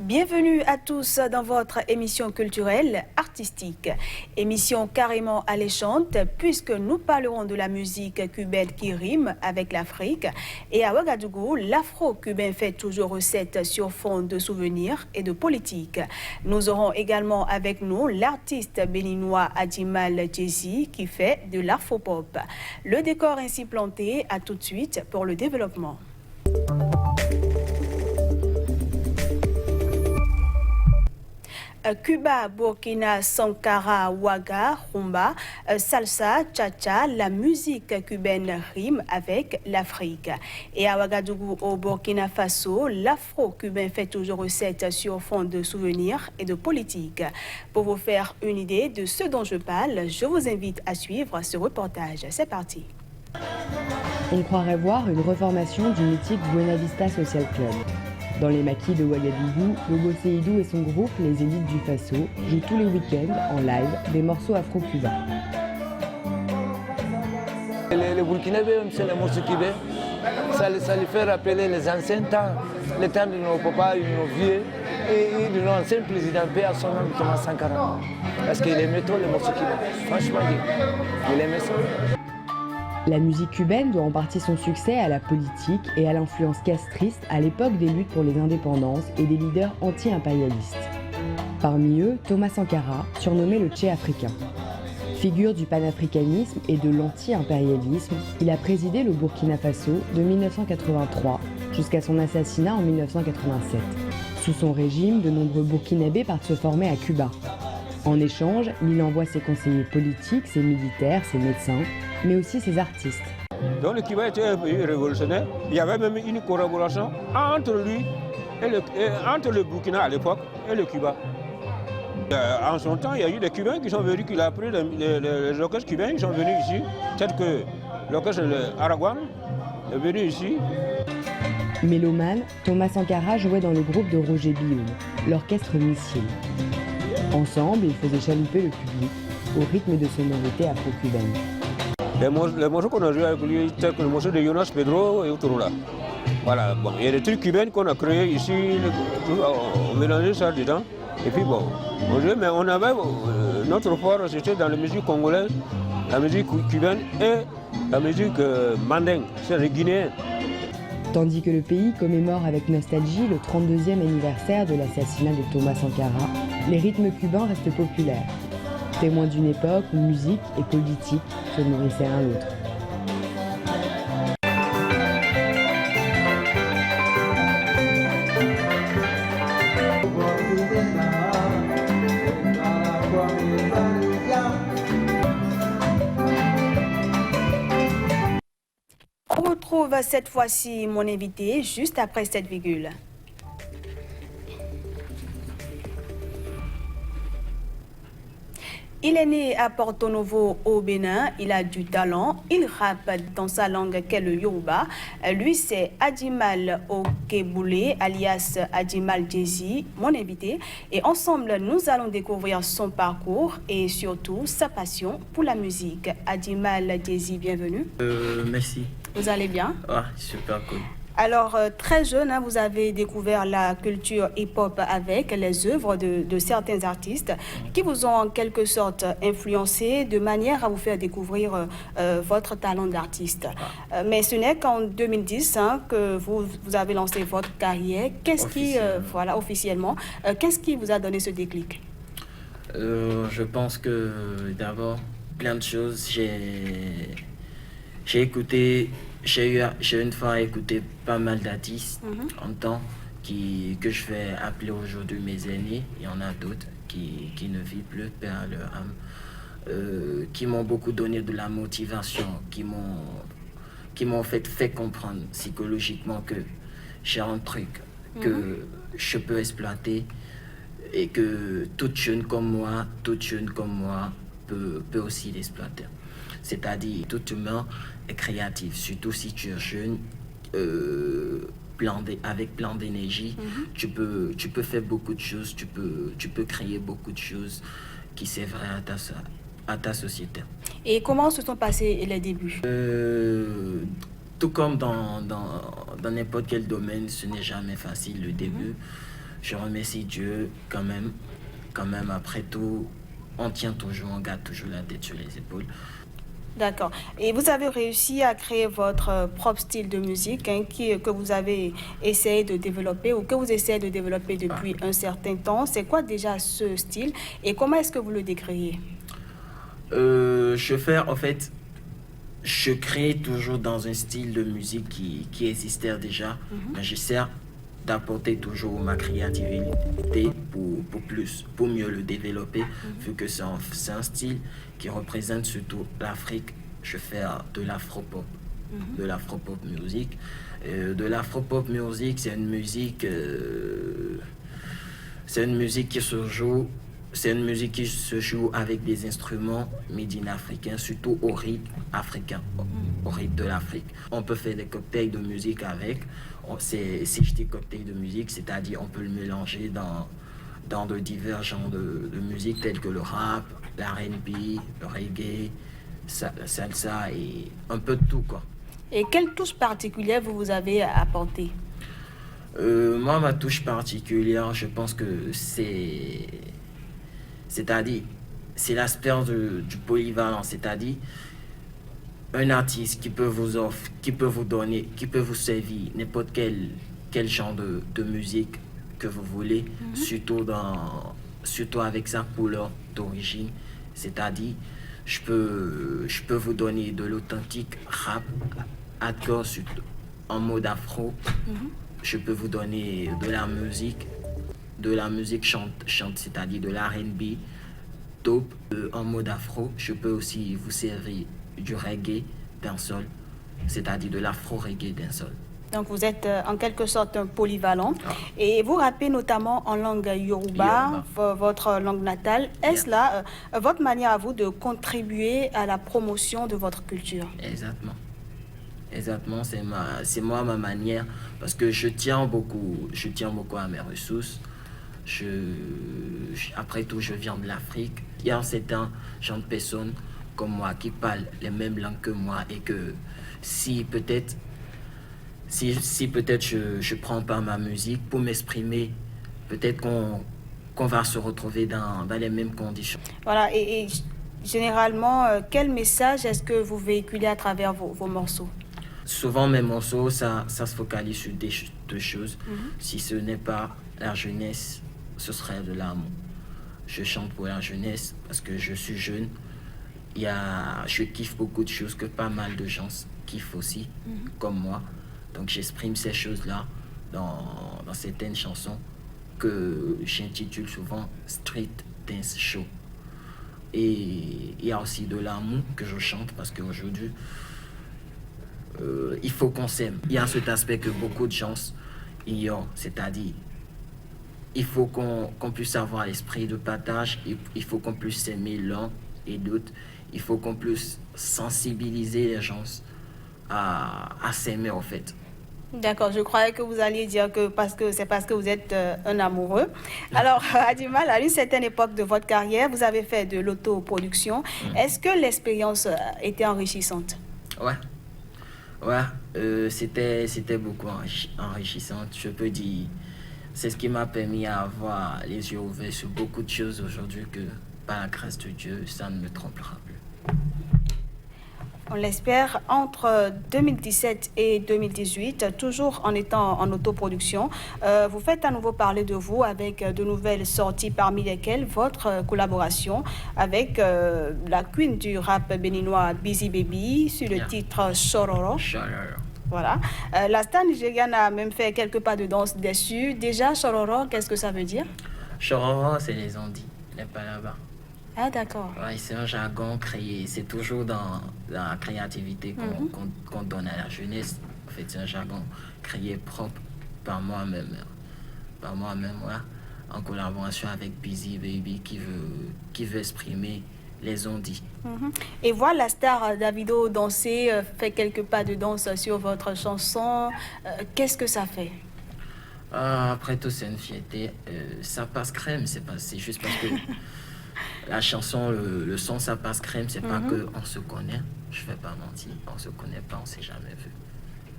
Bienvenue à tous dans votre émission culturelle artistique. Émission carrément alléchante puisque nous parlerons de la musique cubaine qui rime avec l'Afrique. Et à Ouagadougou, l'afro-cubain fait toujours recette sur fond de souvenirs et de politique. Nous aurons également avec nous l'artiste béninois Adjimal Djezi qui fait de l'afro-pop. Le décor ainsi planté, à tout de suite pour le développement. Cuba, Burkina, Sankara, Ouaga, Rumba, Salsa, Cha-Cha, la musique cubaine rime avec l'Afrique. Et à Ouagadougou, au Burkina Faso, l'afro-cubain fait toujours recette sur fond de souvenirs et de politique. Pour vous faire une idée de ce dont je parle, je vous invite à suivre ce reportage. C'est parti. On croirait voir une reformation du mythique Buena Vista Social Club. Dans les maquis de Ouagadougou, Bobo Seydou et son groupe, les élites du Faso, jouent tous les week-ends, en live, des morceaux afro-cubains. Les Burkinabés, c'est les morceaux cubains. Ça les fait rappeler les anciens temps, les temps de nos papas et de nos vieux, et de l'ancien président paix à son nom, Thomas Sankara. Parce qu'il aimait trop les morceaux cubains. Franchement, il aimait ça. La musique cubaine doit en partie son succès à la politique et à l'influence castriste à l'époque des luttes pour les indépendances et des leaders anti-impérialistes. Parmi eux, Thomas Sankara, surnommé le Che africain. Figure du panafricanisme et de l'anti-impérialisme, il a présidé le Burkina Faso de 1983 jusqu'à son assassinat en 1987. Sous son régime, de nombreux Burkinabés partent se former à Cuba. En échange, l'île envoie ses conseillers politiques, ses militaires, ses médecins, mais aussi ses artistes. Donc le Cuba était un pays révolutionnaire. Il y avait même une collaboration entre lui entre le Burkina à l'époque et le Cuba. En son temps, il y a eu des Cubains qui sont venus, qui ont pris les orchestres cubains qui sont venus ici. Peut-être que l'orchestre Araguan est venu ici. Mélomane, Thomas Sankara jouait dans le groupe de Roger Bioun, l'orchestre Missile. Ensemble, ils faisaient chalouper le public au rythme de sonorités afro-cubaines. Les morceaux qu'on a joués avec lui, tels que le morceau de Jonas Pedro et Autorola. Voilà, bon, il y a des trucs cubains qu'on a créés ici, on mélangeait ça dedans. Et puis bon, on jouait, mais on avait notre fort, c'était dans la musique congolaise, la musique cubaine et la musique mandingue, c'est les Guinéens. Tandis que le pays commémore avec nostalgie le 32e anniversaire de l'assassinat de Thomas Sankara, les rythmes cubains restent populaires, témoins d'une époque où musique et politique se nourrissaient l'un l'autre. On retrouve cette fois-ci mon invité juste après cette virgule. Il est né à Porto Novo au Bénin, il a du talent, il rappe dans sa langue qu'est le Yoruba. Lui c'est Adjimal Okeboulé alias Adjimal Djezi, mon invité. Et ensemble nous allons découvrir son parcours et surtout sa passion pour la musique. Adjimal Djezi, bienvenue. Merci. Vous allez bien? Ah, super cool. Alors, très jeune, vous avez découvert la culture hip-hop avec les œuvres de certains artistes qui vous ont en quelque sorte influencé de manière à vous faire découvrir votre talent d'artiste. Mais ce n'est qu'en 2010 que vous avez lancé votre carrière. Qu'est-ce qui, voilà, officiellement, qu'est-ce qui vous a donné ce déclic? Je pense que d'abord, plein de choses. J'ai écouté... J'ai une fois écouté pas mal d'artistes en temps que je vais appeler aujourd'hui mes aînés. Il y en a d'autres qui ne vivent plus, paix à leur âme, qui m'ont beaucoup donné de la motivation, qui m'ont fait comprendre psychologiquement que j'ai un truc que je peux exploiter et que toute jeune comme moi peut aussi l'exploiter. C'est-à-dire, tout humain est créatif, surtout si tu es jeune, avec plein d'énergie, tu peux faire beaucoup de choses, tu peux créer beaucoup de choses qui serveraient à ta société. Et comment se sont passés les débuts? Tout comme dans n'importe quel domaine, ce n'est jamais facile le début. je remercie Dieu quand même. Quand même, après tout, on garde toujours la tête sur les épaules. D'accord. Et vous avez réussi à créer votre propre style de musique que vous avez essayé de développer ou que vous essayez de développer depuis un certain temps. C'est quoi déjà ce style et comment est-ce que vous le décrivez? Je crée toujours dans un style de musique qui existait déjà, mais j'essaie d'apporter toujours ma créativité pour mieux le développer, vu que c'est un style qui représente surtout l'Afrique. Je fais de l'afro-pop, de l'afro-pop music. De l'afro-pop music, c'est une musique qui se joue. C'est une musique qui se joue avec des instruments made in africains, surtout au rythme africain, au rythme de l'Afrique. On peut faire des cocktails de musique avec. Si je dis cocktail de musique, c'est-à-dire on peut le mélanger dans de divers genres de musique tels que le rap, l'R&B, le reggae, la salsa et un peu de tout, quoi. Et quelle touche particulière vous avez apportée? Moi, ma touche particulière, je pense que c'est-à-dire, c'est l'aspect du polyvalent, c'est-à-dire un artiste qui peut vous offrir, qui peut vous donner, qui peut vous servir n'importe quel genre de musique que vous voulez, surtout avec sa couleur d'origine, c'est-à-dire je peux vous donner de l'authentique rap, hardcore en mode afro, je peux vous donner de la musique chante, c'est-à-dire de l'R&B, dope, en mode afro. Je peux aussi vous servir du reggae dancehall, c'est-à-dire de l'afro-reggae dancehall. Donc vous êtes en quelque sorte un polyvalent. Et vous rappez notamment en langue Yoruba, votre langue natale. Est-ce là votre manière à vous de contribuer à la promotion de votre culture? Exactement, c'est moi ma manière, parce que je tiens beaucoup à mes ressources. Après tout, je viens de l'Afrique. Il y a certains gens de personnes comme moi qui parlent les mêmes langues que moi et que si peut-être je prends pas ma musique pour m'exprimer, peut-être qu'on va se retrouver dans les mêmes conditions. Voilà, et généralement, quel message est-ce que vous véhiculez à travers vos morceaux? Souvent, mes morceaux, ça se focalise sur deux choses. Si ce n'est pas la jeunesse, ce serait de l'amour. Je chante pour la jeunesse parce que je suis jeune. Je kiffe beaucoup de choses que pas mal de gens kiffent aussi, comme moi. Donc j'exprime ces choses-là dans certaines chansons que j'intitule souvent Street Dance Show. Et il y a aussi de l'amour que je chante parce qu'aujourd'hui, il faut qu'on s'aime. Il y a cet aspect que beaucoup de gens ignorent, c'est-à-dire il faut qu'on puisse avoir l'esprit de partage, il faut qu'on puisse s'aimer l'un et l'autre, il faut qu'on puisse sensibiliser les gens à s'aimer en fait. D'accord, je croyais que vous alliez dire que c'est parce que vous êtes un amoureux. Alors, Adimal, à une certaine époque de votre carrière, vous avez fait de l'autoproduction. Est-ce que l'expérience était enrichissante? Ouais, c'était beaucoup enrichissant. Je peux dire, c'est ce qui m'a permis d'avoir les yeux ouverts sur beaucoup de choses aujourd'hui que, par la grâce de Dieu, ça ne me trompera plus. On l'espère, entre 2017 et 2018, toujours en étant en autoproduction, vous faites à nouveau parler de vous avec de nouvelles sorties, parmi lesquelles votre collaboration avec la queen du rap béninois Busy Baby sur le titre Chororo. Voilà. La star nigériane a même fait quelques pas de danse dessus. Déjà, Chororo, qu'est-ce que ça veut dire? Chororo, c'est les ondits, les palabas. Ah, d'accord. Ouais, c'est un jargon créé, c'est toujours dans la créativité qu'on donne à la jeunesse. En fait, c'est un jargon créé propre par moi-même, ouais, en collaboration avec Busy Baby qui veut exprimer les ondits. Et voir la star Davido danser, fait quelques pas de danse sur votre chanson, qu'est-ce que ça fait? Après tout, c'est une fierté. Ça passe crème, c'est juste parce que la chanson, le son, ça passe crème, c'est pas qu'on se connaît, je vais pas mentir, on se connaît pas, on s'est jamais vu.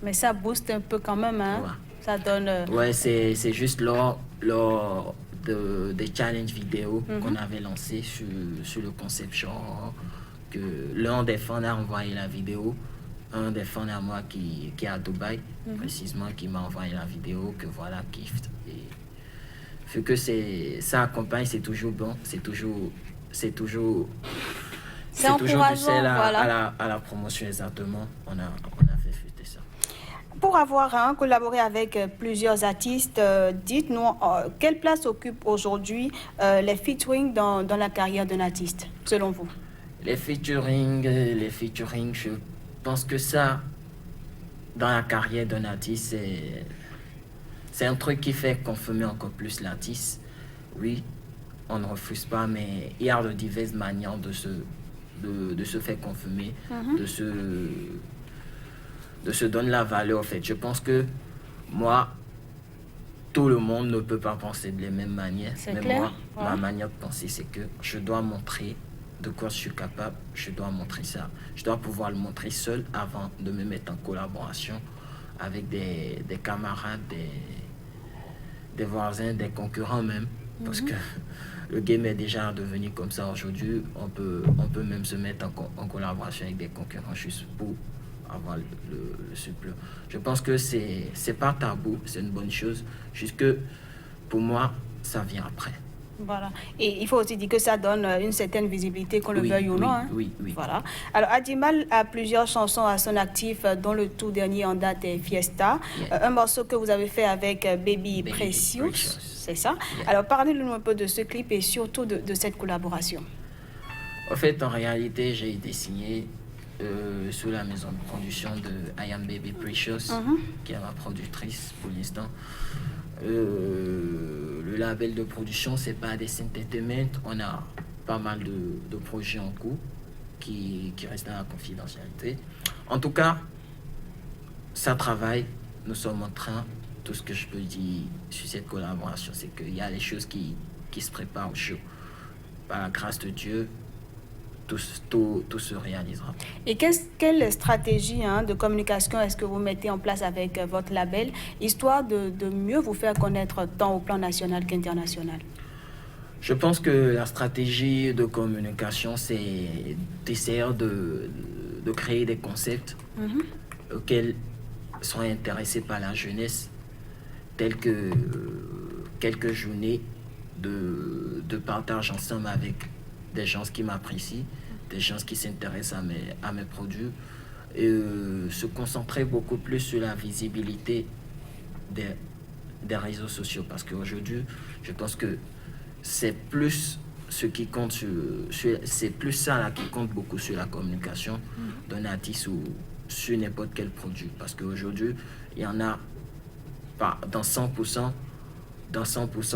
Mais ça booste un peu quand même, hein? Ouais. Ça donne... Ouais, c'est juste lors des challenges vidéo qu'on avait lancé sur le Conception, que l'un des fans a envoyé la vidéo, un des fans à moi qui est à Dubaï, précisément, qui m'a envoyé la vidéo, que voilà, gift. Et vu que ça accompagne, c'est toujours bon, c'est toujours du sel à la promotion, exactement. On a fait fêter ça. Pour avoir collaboré avec plusieurs artistes, dites-nous quelle place occupent aujourd'hui les featuring dans la carrière d'un artiste, selon vous? Les featuring, je pense que ça, dans la carrière d'un artiste, c'est un truc qui fait confirmer encore plus l'artiste. Oui, on ne refuse pas, mais il y a de diverses manières de se faire confirmer, de se donner la valeur. En fait, je pense que moi, tout le monde ne peut pas penser de la même manière. Mais clair. Moi, ma manière de penser, c'est que je dois montrer de quoi je suis capable. Je dois montrer ça. Je dois pouvoir le montrer seul avant de me mettre en collaboration avec des camarades, des voisins, des concurrents même. Parce que le game est déjà devenu comme ça aujourd'hui. On peut même se mettre en collaboration avec des concurrents juste pour avoir le supplément. Je pense que c'est pas tabou, c'est une bonne chose. Juste que pour moi, ça vient après. Voilà. Et il faut aussi dire que ça donne une certaine visibilité, qu'on le veuille ou non. Oui. Voilà. Alors, Adimal a plusieurs chansons à son actif, dont le tout dernier en date est Fiesta. Un morceau que vous avez fait avec Baby Precious. C'est ça. Alors, parlez-nous un peu de ce clip et surtout de cette collaboration. En fait, en réalité, j'ai été signé sous la maison de production de I Am Baby Precious, qui est ma productrice pour l'instant. Le label de production, c'est pas des Entertainment. On a pas mal de projets en cours qui restent dans la confidentialité. En tout cas, ça travaille. Nous sommes en train. Tout ce que je peux dire sur cette collaboration, c'est qu'il y a des choses qui se préparent au show. Par la grâce de Dieu, tout se réalisera. Et quelle stratégie de communication est-ce que vous mettez en place avec votre label, histoire de mieux vous faire connaître tant au plan national qu'international? Je pense que la stratégie de communication, c'est d'essayer de créer des concepts auxquels sont intéressés par la jeunesse, tels que quelques journées de partage ensemble avec des gens qui m'apprécient, des gens qui s'intéressent à mes produits, et se concentrer beaucoup plus sur la visibilité des réseaux sociaux. Parce qu'aujourd'hui, je pense que c'est plus ce qui compte c'est plus ça là, qui compte beaucoup sur la communication d'un artiste ou sur n'importe quel produit. Parce qu'aujourd'hui, il y en a dans 100%,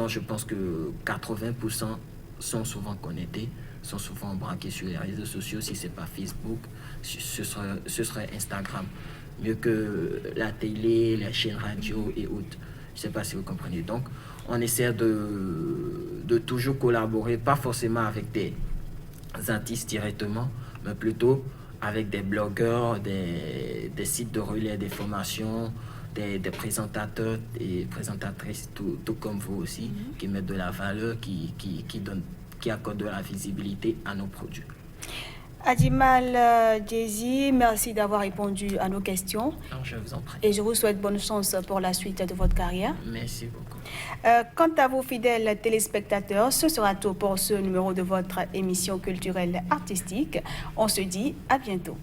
je pense que 80% sont souvent connectés, sont souvent braqués sur les réseaux sociaux. Si ce n'est pas Facebook, ce serait Instagram. Mieux que la télé, la chaîne radio et autres. Je ne sais pas si vous comprenez. Donc, on essaie de toujours collaborer, pas forcément avec des artistes directement, mais plutôt avec des blogueurs, des sites de relais des formations, des présentateurs et présentatrices, tout comme vous aussi, qui mettent de la valeur, qui accordent de la visibilité à nos produits. Adimal Jay-Z, merci d'avoir répondu à nos questions. Alors, je vous en prie. Et je vous souhaite bonne chance pour la suite de votre carrière. Merci beaucoup. Quant à vos fidèles téléspectateurs, ce sera tout pour ce numéro de votre émission culturelle artistique. On se dit à bientôt.